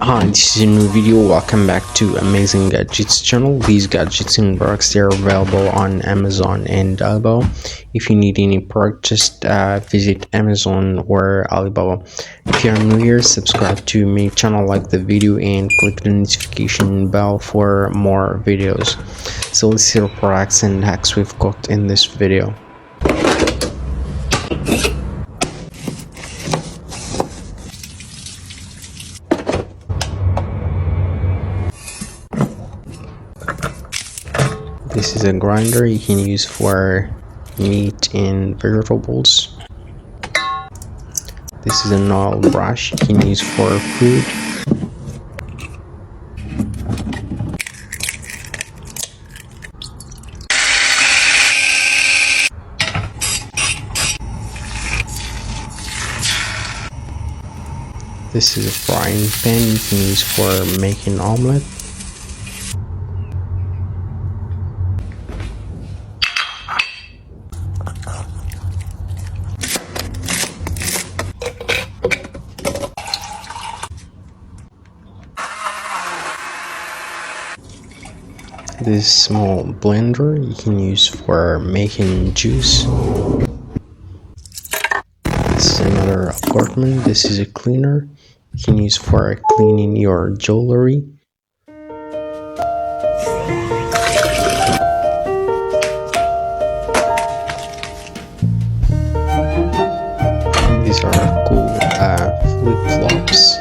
Hi, this is a new video. Welcome back to Amazing Gadgets channel. These gadgets and products, they're available on Amazon and Alibaba. If you need any product, just visit Amazon or Alibaba. If you're new here, subscribe to my channel, like the video, and click the notification bell for more videos. So let's see the products and hacks we've got in this video. This is a grinder you can use for meat and vegetables. This is an oil brush you can use for food. This is a frying pan you can use for making omelette. This small blender you can use for making juice. This is another apartment. This is a cleaner you can use for cleaning your jewelry. These are cool flip-flops.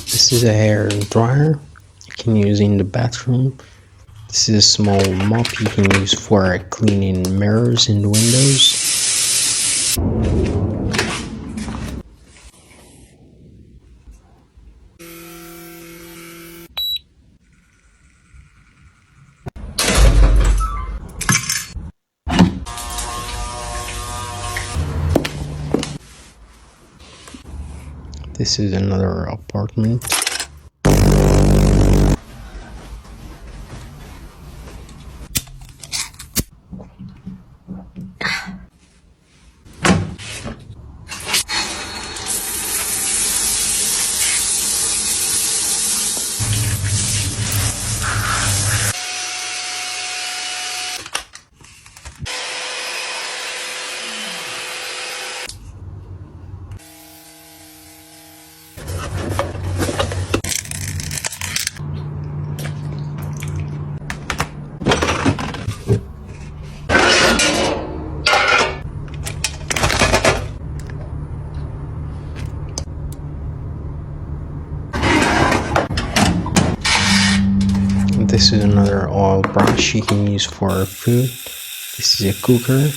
This is a hair dryer you can use in the bathroom. This is a small mop you can use for cleaning mirrors and windows. This is another apartment. This is another oil brush you can use for food. This is a cooker.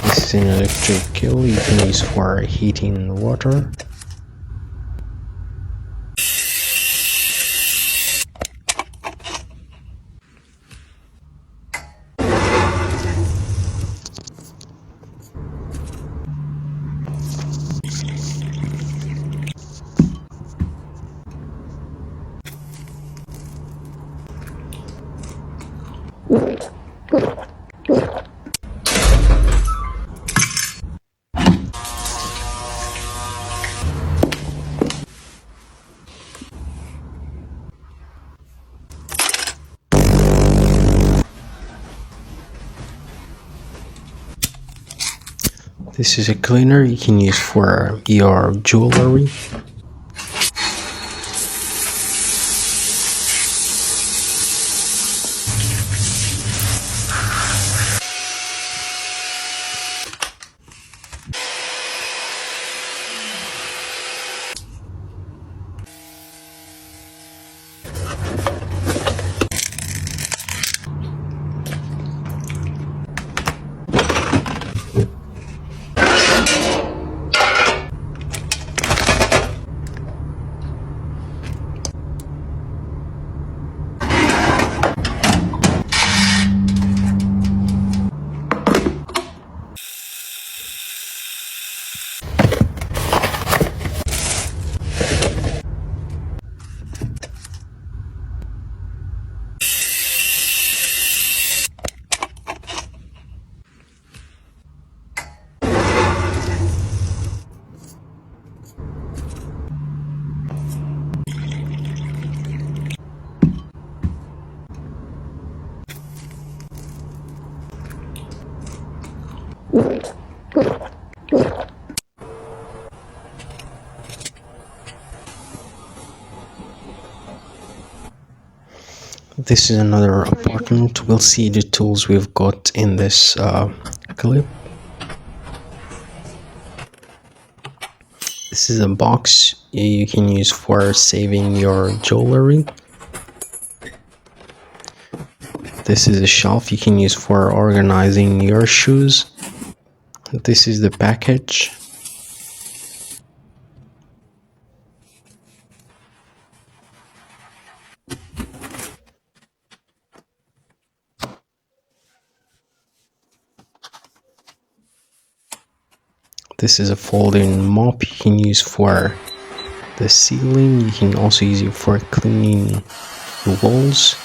This is an electric kettle you can use for heating water. This is a cleaner you can use for your jewelry. This is another apartment. We'll see the tools we've got in this clip. This is a box you can use for saving your jewelry. This is a shelf you can use for organizing your shoes. This is the package. This is a folding mop you can use for the ceiling. You can also use it for cleaning the walls.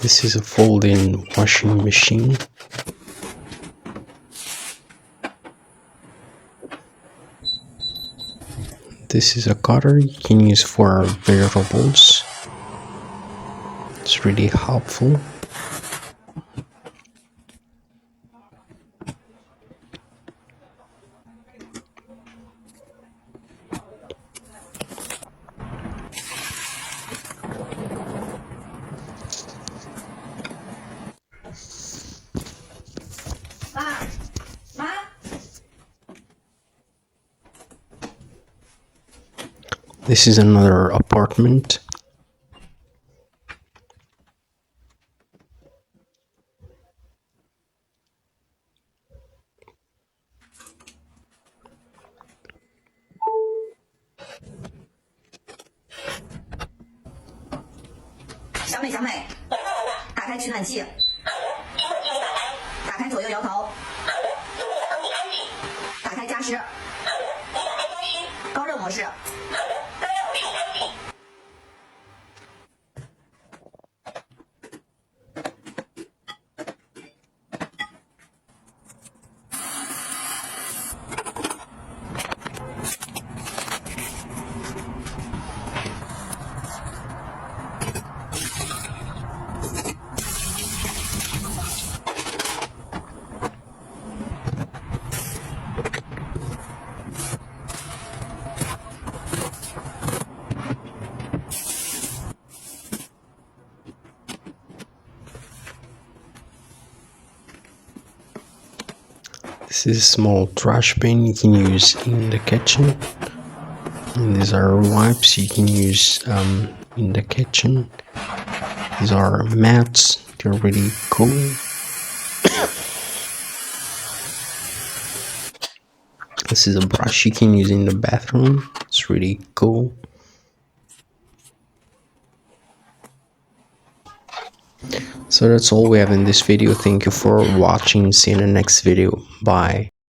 This is a folding washing machine. This is a cutter you can use for vegetables. It's really helpful. This is another apartment.小美，打开取暖器，打开左右摇头，打开加湿，高热模式。This is a small trash bin you can use in the kitchen, and these are wipes you can use in the kitchen. These are mats, they're really cool. This is a brush you can use in the bathroom, it's really cool. So that's all we have in this video. Thank you for watching. See you in the next video. Bye.